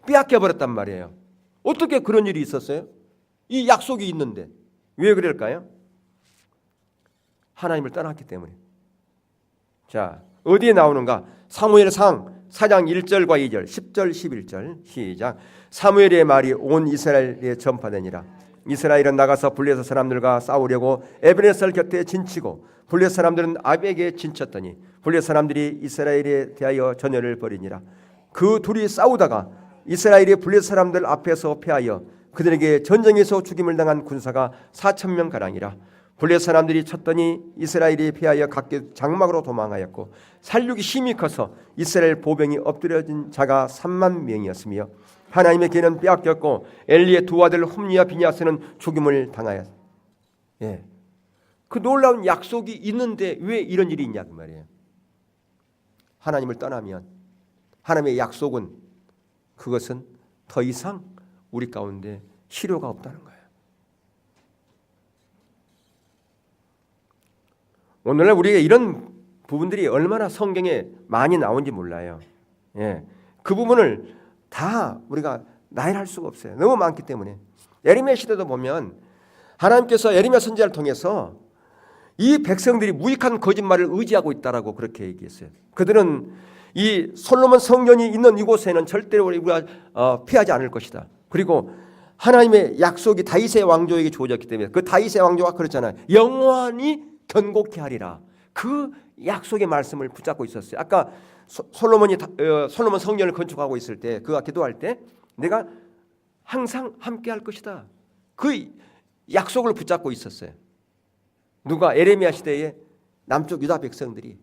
빼앗겨 버렸단 말이에요. 어떻게 그런 일이 있었어요? 이 약속이 있는데 왜 그럴까요? 하나님을 떠났기 때문에. 자, 어디에 나오는가? 사무엘상 4장 1절과 2절, 10절, 11절 시작. 사무엘의 말이 온 이스라엘에 전파되니라. 이스라엘은 나가서 블레셋 사람들과 싸우려고 에베네셀 곁에 진치고 블레셋 사람들은 아벡에 진쳤더니 블레셋 사람들이 이스라엘에 대하여 전열을 벌이니라. 그 둘이 싸우다가 이스라엘이 블레셋 사람들 앞에서 패하여 그들에게 전쟁에서 죽임을 당한 군사가 4,000명 가량이라. 블레셋 사람들이 쳤더니 이스라엘이 패하여 각기 장막으로 도망하였고 살육이 심히 커서 이스라엘 보병이 엎드려진 자가 3만 명이었으며 하나님의 기회는 빼앗겼고 엘리의 두 아들 홈니와 비냐스는 죽임을 당하였다. 그 놀라운 약속이 있는데 왜 이런 일이 있냐 그 말이에요. 하나님을 떠나면 하나님의 약속은 그것은 더 이상 우리 가운데 실효가 없다는 거예요. 오늘날 우리가 이런 부분들이 얼마나 성경에 많이 나온지 몰라요. 그 부분을 다 우리가 나열할 수가 없어요. 너무 많기 때문에. 예레미야 시대도 보면 하나님께서 예레미야 선지자를 통해서 이 백성들이 무익한 거짓말을 의지하고 있다라고 그렇게 얘기했어요. 그들은 이 솔로몬 성전이 있는 이곳에는 절대로 우리가 피하지 않을 것이다. 그리고 하나님의 약속이 다윗의 왕조에게 주어졌기 때문에 그 다윗의 왕조가 그렇잖아요. 영원히 견고케 하리라. 그 약속의 말씀을 붙잡고 있었어요. 아까 솔로몬 성전을 건축하고 있을 때 그가 기도할 때 내가 항상 함께 할 것이다. 그 약속을 붙잡고 있었어요. 누가? 에레미야 시대에 남쪽 유다 백성들이.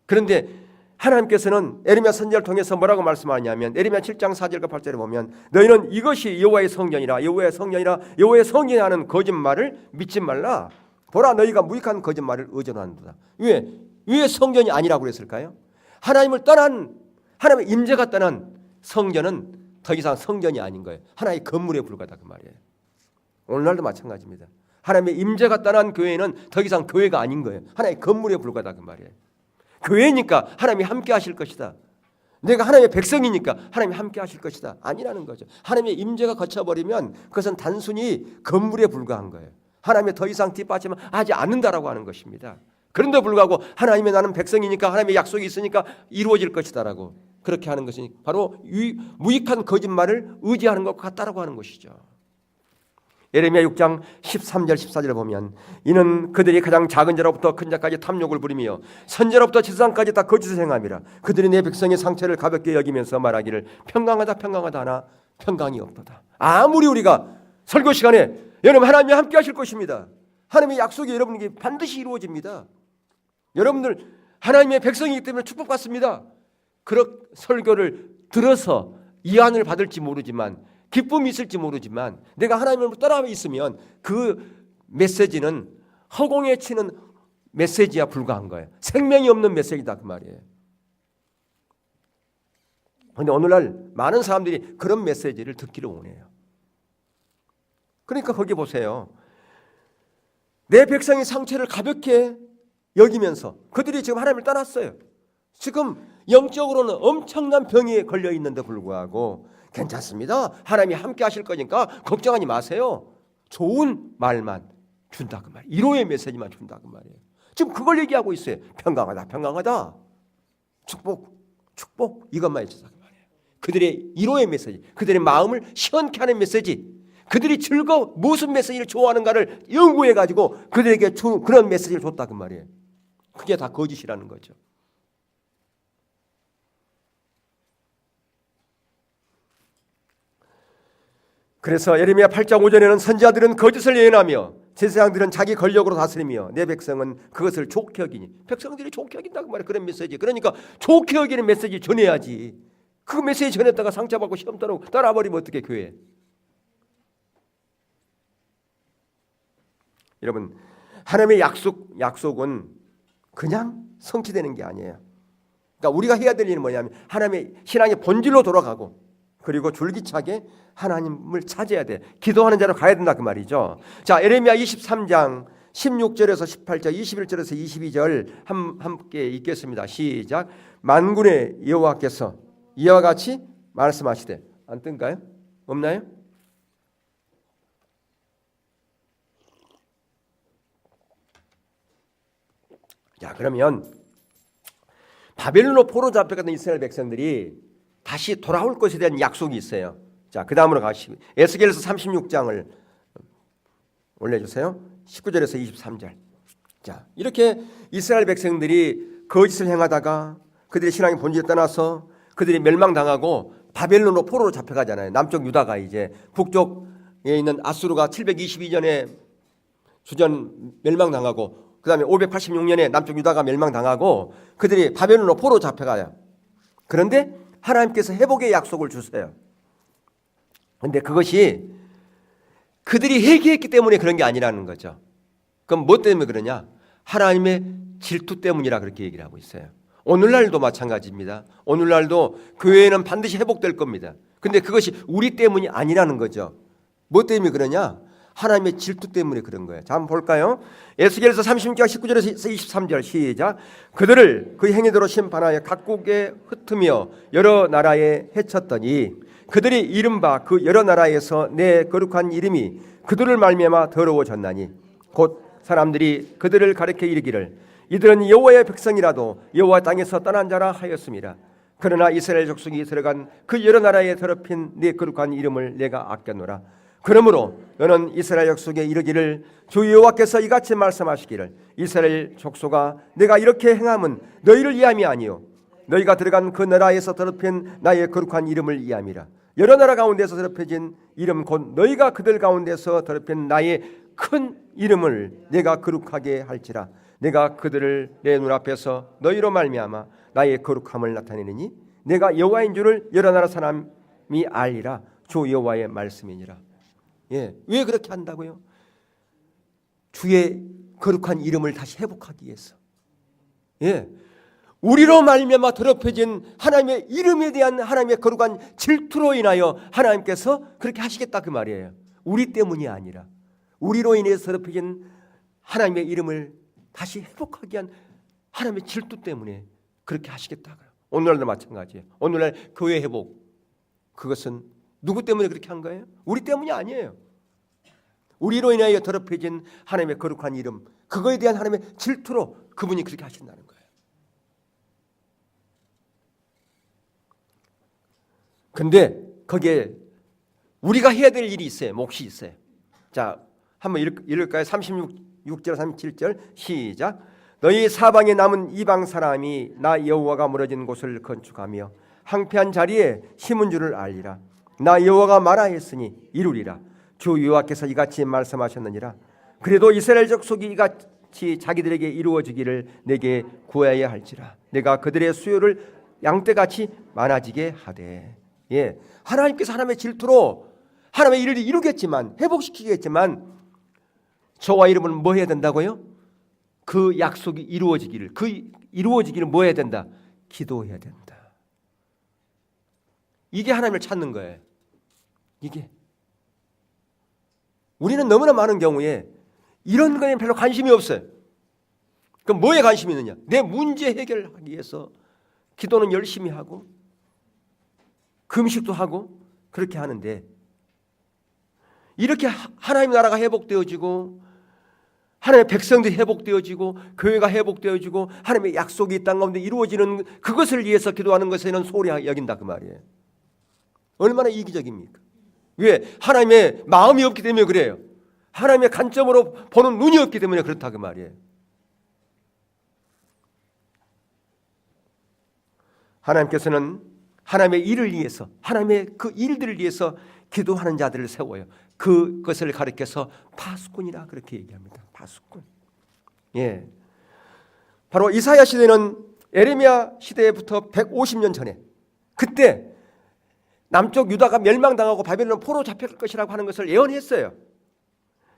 그런데 하나님께서는 에레미야 선지자를 통해서 뭐라고 말씀하냐면 에레미야 7장 4절과 8절에 보면 너희는 이것이 여호와의 성전이라 여호와의 성전이라 여호와의 성전이라는 거짓말을 믿지 말라. 보라 너희가 무익한 거짓말을 의존하는도다. 왜 성전이 아니라고 그랬을까요? 하나님을 떠난 하나님의 임재가 떠난 성전은 더 이상 성전이 아닌 거예요. 하나의 건물에 불과하다 그 말이에요. 오늘날도 마찬가지입니다. 하나님의 임재가 떠난 교회는 더 이상 교회가 아닌 거예요. 하나의 건물에 불과하다 그 말이에요. 교회니까 하나님이 함께 하실 것이다. 내가 하나님의 백성이니까 하나님이 함께 하실 것이다. 아니라는 거죠. 하나님의 임재가 거쳐버리면 그것은 단순히 건물에 불과한 거예요. 하나님의 더 이상 뒷받침하지 않는다라고 하는 것입니다. 그런데 불구하고 하나님의 나는 백성이니까 하나님의 약속이 있으니까 이루어질 것이다라고 그렇게 하는 것이 바로 무익한 거짓말을 의지하는 것 같다라고 하는 것이죠. 예레미야 6장 13절 14절을 보면 이는 그들이 가장 작은 자로부터 큰 자까지 탐욕을 부리며 선자로부터 지상까지 다 거짓을 행함이라. 그들이 내 백성의 상처를 가볍게 여기면서 말하기를 평강하다 평강하다 하나 평강이 없도다. 아무리 우리가 설교 시간에 여러분 하나님이 함께 하실 것입니다. 하나님의 약속이 여러분에게 반드시 이루어집니다. 여러분들 하나님의 백성이기 때문에 축복받습니다. 그런 설교를 들어서 이안을 받을지 모르지만 기쁨이 있을지 모르지만 내가 하나님을 떠나 있으면 그 메시지는 허공에 치는 메시지와 불과한 거예요. 생명이 없는 메시지다 그 말이에요. 그런데 오늘날 많은 사람들이 그런 메시지를 듣기를 원해요. 그러니까 거기 보세요. 내 백성의 상처를 가볍게 여기면서 그들이 지금 하나님을 떠났어요. 지금 영적으로는 엄청난 병에 걸려 있는데 불구하고 괜찮습니다. 하나님이 함께 하실 거니까 걱정하지 마세요. 좋은 말만 준다 그 말이에요. 위로의 메시지만 준다 그 말이에요. 지금 그걸 얘기하고 있어요. 평강하다 평강하다. 축복 축복 이것만 해주자 그 말이에요. 그들의 위로의 메시지, 그들의 마음을 시원케 하는 메시지, 그들이 무슨 메시지를 좋아하는가를 연구해가지고 그들에게 그런 메시지를 줬다 그 말이에요. 그게 다 거짓이라는 거죠. 그래서 예레미야 8장 5절에는 선지자들은 거짓을 예언하며 제사장들은 자기 권력으로 다스리며 내 백성은 그것을 좋게 여기니. 백성들이 좋게 여긴다고 말이야. 그런 메시지. 그러니까 좋게 여기는 메시지 전해야지. 그 메시지 전했다가 상처받고 시험 따르고 따라버리면 어떻게 교회. 여러분, 하나님의 약속은 그냥 성취되는 게 아니에요. 그러니까 우리가 해야 될 일은 뭐냐면 하나님의 신앙의 본질로 돌아가고, 그리고 줄기차게 하나님을 찾아야 돼. 기도하는 자로 가야 된다 그 말이죠. 자, 예레미야 23장 16절에서 18절, 21절에서 22절 함께 읽겠습니다. 시작. 만군의 여호와께서 이와 같이 말씀하시되. 안 뜬가요? 없나요? 자, 그러면 바벨론으로 포로 잡혀갔던 이스라엘 백성들이 다시 돌아올 것에 대한 약속이 있어요. 자, 그 다음으로 가시고 에스겔서 36장을 올려주세요. 19절에서 23절. 자, 이렇게 이스라엘 백성들이 거짓을 행하다가 그들의 신앙의 본질을 떠나서 그들이 멸망당하고 바벨론으로 포로로 잡혀가잖아요. 남쪽 유다가 이제 북쪽에 있는 아수르가 722년에 주전 멸망당하고, 그 다음에 586년에 남쪽 유다가 멸망당하고 그들이 바벨론으로 포로 잡혀가요. 그런데 하나님께서 회복의 약속을 주세요. 그런데 그것이 그들이 회개했기 때문에 그런 게 아니라는 거죠. 그럼 뭐 때문에 그러냐? 하나님의 질투 때문이라 그렇게 얘기를 하고 있어요. 오늘날도 마찬가지입니다. 오늘날도 교회는 반드시 회복될 겁니다. 근데 그것이 우리 때문이 아니라는 거죠. 뭐 때문에 그러냐? 하나님의 질투 때문에 그런 거예요. 자, 한번 볼까요? 에스겔서 36장 19절에서 23절 시작. 그들을 그 행위대로 심판하여 각국에 흩으며 여러 나라에 해쳤더니 그들이 이른바 그 여러 나라에서 내 거룩한 이름이 그들을 말미암아 더러워졌나니 곧 사람들이 그들을 가리켜 이르기를 이들은 여호와의 백성이라도 여호와 땅에서 떠난 자라 하였습니다. 그러나 이스라엘 족속이 들어간 그 여러 나라에 더럽힌 내 거룩한 이름을 내가 아꼈노라. 그러므로 너는 이스라엘 족속에 이르기를 주 여호와께서 이같이 말씀하시기를 이스라엘 족속아 내가 이렇게 행함은 너희를 위함이 아니요 너희가 들어간 그 나라에서 더럽힌 나의 거룩한 이름을 위함이라. 여러 나라 가운데서 더럽혀진 이름 곧 너희가 그들 가운데서 더럽힌 나의 큰 이름을 내가 거룩하게 할지라. 내가 그들을 내 눈앞에서 너희로 말미암아 나의 거룩함을 나타내느니 내가 여호와인 줄을 여러 나라 사람이 알리라. 주 여호와의 말씀이니라. 예, 왜 그렇게 한다고요? 주의 거룩한 이름을 다시 회복하기 위해서. 예, 우리로 말미암아 더럽혀진 하나님의 이름에 대한 하나님의 거룩한 질투로 인하여 하나님께서 그렇게 하시겠다 그 말이에요. 우리 때문이 아니라 우리로 인해서 더럽혀진 하나님의 이름을 다시 회복하기 위한 하나님의 질투 때문에 그렇게 하시겠다. 오늘날도 마찬가지예요. 오늘날 교회 회복, 그것은 누구 때문에 그렇게 한 거예요? 우리 때문이 아니에요. 우리로 인하여 더럽혀진 하나님의 거룩한 이름, 그거에 대한 하나님의 질투로 그분이 그렇게 하신다는 거예요. 근데 거기에 우리가 해야 될 일이 있어요. 몫이 있어요. 자, 한번 읽을까요? 36절 37절 시작. 너희 사방에 남은 이방 사람이 나 여호와가 무너진 곳을 건축하며 황폐한 자리에 심은 줄을 알리라. 나 여호와가 말하였으니 이루리라. 주 여호와께서 이같이 말씀하셨느니라. 그래도 이스라엘 족속이 이같이 자기들에게 이루어지기를 내게 구하여야 할지라. 내가 그들의 수요를 양떼같이 많아지게 하되. 예, 하나님께서 하나님의 질투로 하나님의 일을 이루겠지만, 회복시키겠지만 저와 여러분은 뭐 해야 된다고요? 그 약속이 이루어지기를, 뭐 해야 된다? 기도해야 된다. 이게 하나님을 찾는 거예요. 이게 우리는 너무나 많은 경우에 이런 거에 별로 관심이 없어요. 그럼 뭐에 관심이 있느냐? 내 문제 해결하기 위해서 기도는 열심히 하고 금식도 하고 그렇게 하는데, 이렇게 하나님 나라가 회복되어지고 하나님의 백성들이 회복되어지고 교회가 회복되어지고 하나님의 약속이 이 땅 가운데 이루어지는 그것을 위해서 기도하는 것에는 소홀히 여긴다 그 말이에요. 얼마나 이기적입니까? 왜? 하나님의 마음이 없기 때문에 그래요. 하나님의 관점으로 보는 눈이 없기 때문에 그렇다 그 말이에요. 하나님께서는 하나님의 일을 위해서, 하나님의 그 일들을 위해서 기도하는 자들을 세워요. 그것을 가리켜서 파수꾼이라 그렇게 얘기합니다. 파수꾼. 예. 바로 이사야 시대는 에레미야 시대부터 150년 전에, 그때 남쪽 유다가 멸망당하고 바벨론 포로 잡힐 것이라고 하는 것을 예언했어요.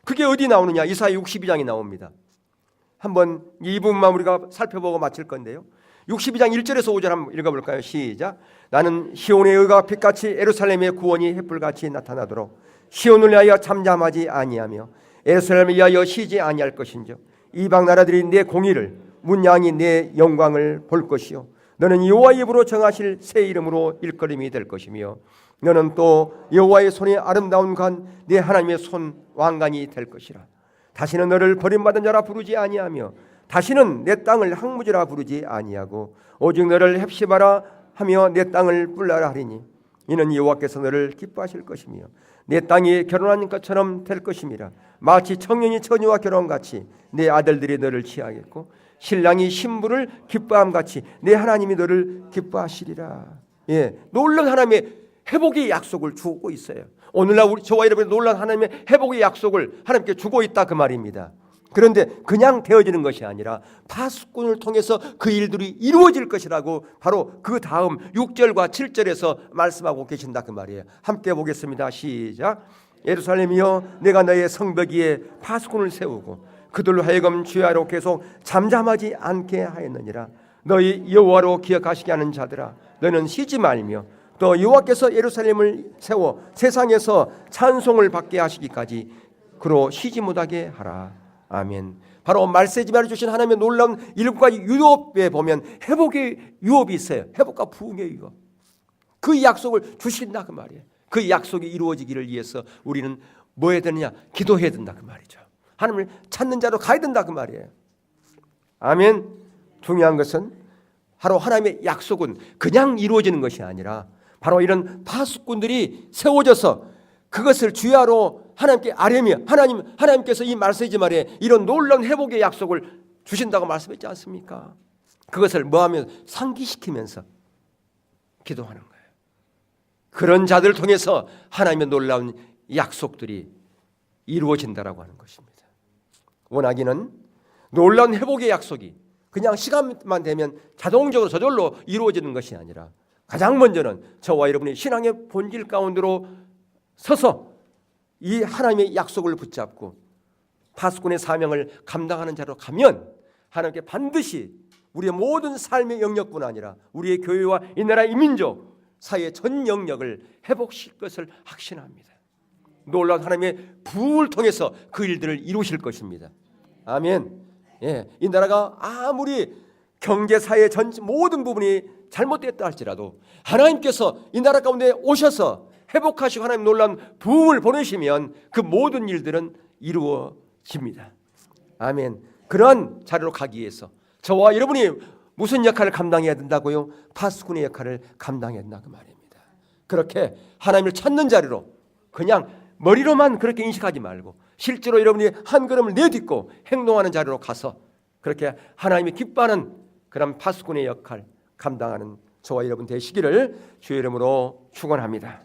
그게 어디 나오느냐? 이사야 62장이 나옵니다. 한번 이 부분만 우리가 살펴보고 마칠 건데요. 62장 1절에서 5절 한번 읽어볼까요? 시작. 나는 시온의 의가 빛같이 예루살렘의 구원이 햇불같이 나타나도록 시온을 위하여 잠잠하지 아니하며 예루살렘을 위하여 쉬지 아니할 것인즉 이방 나라들이 내 공의를 문양이 내 영광을 볼 것이요 너는 여호와의 입으로 정하실 새 이름으로 일컬음이 될 것이며 너는 또 여호와의 손이 아름다운 관 내 하나님의 손 왕관이 될 것이라. 다시는 너를 버림받은 자라 부르지 아니하며 다시는 내 땅을 항무지라 부르지 아니하고 오직 너를 헵시바라 하며 내 땅을 뿔라라 하리니 이는 여호와께서 너를 기뻐하실 것이며 내 땅이 결혼한 것처럼 될 것임이라. 마치 청년이 처녀와 결혼같이 내 아들들이 너를 취하겠고 신랑이 신부를 기뻐함같이 내 하나님이 너를 기뻐하시리라. 예, 놀라운 하나님의 회복의 약속을 주고 있어요. 오늘날 저와 여러분이 놀라운 하나님의 회복의 약속을 하나님께 주고 있다 그 말입니다. 그런데 그냥 되어지는 것이 아니라 파수꾼을 통해서 그 일들이 이루어질 것이라고 바로 그 다음 6절과 7절에서 말씀하고 계신다 그 말이에요. 함께 보겠습니다. 시작. 예루살렘이여 내가 너의 성벽 위에 파수꾼을 세우고 그들로 하여금 주야로 계속 잠잠하지 않게 하였느니라. 너희 여호와로 기억하시게 하는 자들아 너는 쉬지 말며 또 여호와께서 예루살렘을 세워 세상에서 찬송을 받게 하시기까지 그로 쉬지 못하게 하라. 아멘. 바로 말세지마를 주신 하나님의 놀라운 7가지 유업에 보면 회복의 유업이 있어요. 회복과 부흥의 유업. 그 약속을 주신다 그 말이에요. 그 약속이 이루어지기를 위해서 우리는 뭐 해야 되느냐? 기도해야 된다 그 말이죠. 하나님을 찾는 자로 가야 된다 그 말이에요. 아멘. 중요한 것은 바로 하나님의 약속은 그냥 이루어지는 것이 아니라 바로 이런 파수꾼들이 세워져서 그것을 주야로 하나님께 아뢰며 하나님께서 이 말세지 말에 이런 놀라운 회복의 약속을 주신다고 말씀했지 않습니까? 그것을 뭐하면 상기시키면서 기도하는 거예요. 그런 자들을 통해서 하나님의 놀라운 약속들이 이루어진다라고 하는 것입니다. 원하기는 놀라운 회복의 약속이 그냥 시간만 되면 자동적으로 저절로 이루어지는 것이 아니라 가장 먼저는 저와 여러분의 신앙의 본질 가운데로 서서 이 하나님의 약속을 붙잡고 파수꾼의 사명을 감당하는 자로 가면 하나님께 반드시 우리의 모든 삶의 영역뿐 아니라 우리의 교회와 이 나라 이민족 사회의 전 영역을 회복시킬 것을 확신합니다. 놀라운 하나님의 부흥을 통해서 그 일들을 이루실 것입니다. 아멘. 예, 이 나라가 아무리 경제, 사회 전 모든 부분이 잘못됐다 할지라도 하나님께서 이 나라 가운데 오셔서 회복하시고 하나님 놀라운 부흥을 보내시면 그 모든 일들은 이루어집니다. 아멘. 그런 자리로 가기 위해서 저와 여러분이 무슨 역할을 감당해야 된다고요? 파수꾼의 역할을 감당해야 된다 그 말입니다. 그렇게 하나님을 찾는 자리로 그냥 머리로만 그렇게 인식하지 말고 실제로 여러분이 한 걸음을 내딛고 행동하는 자리로 가서 그렇게 하나님이 기뻐하는 그런 파수꾼의 역할 감당하는 저와 여러분 되시기를 주의 이름으로 축원합니다.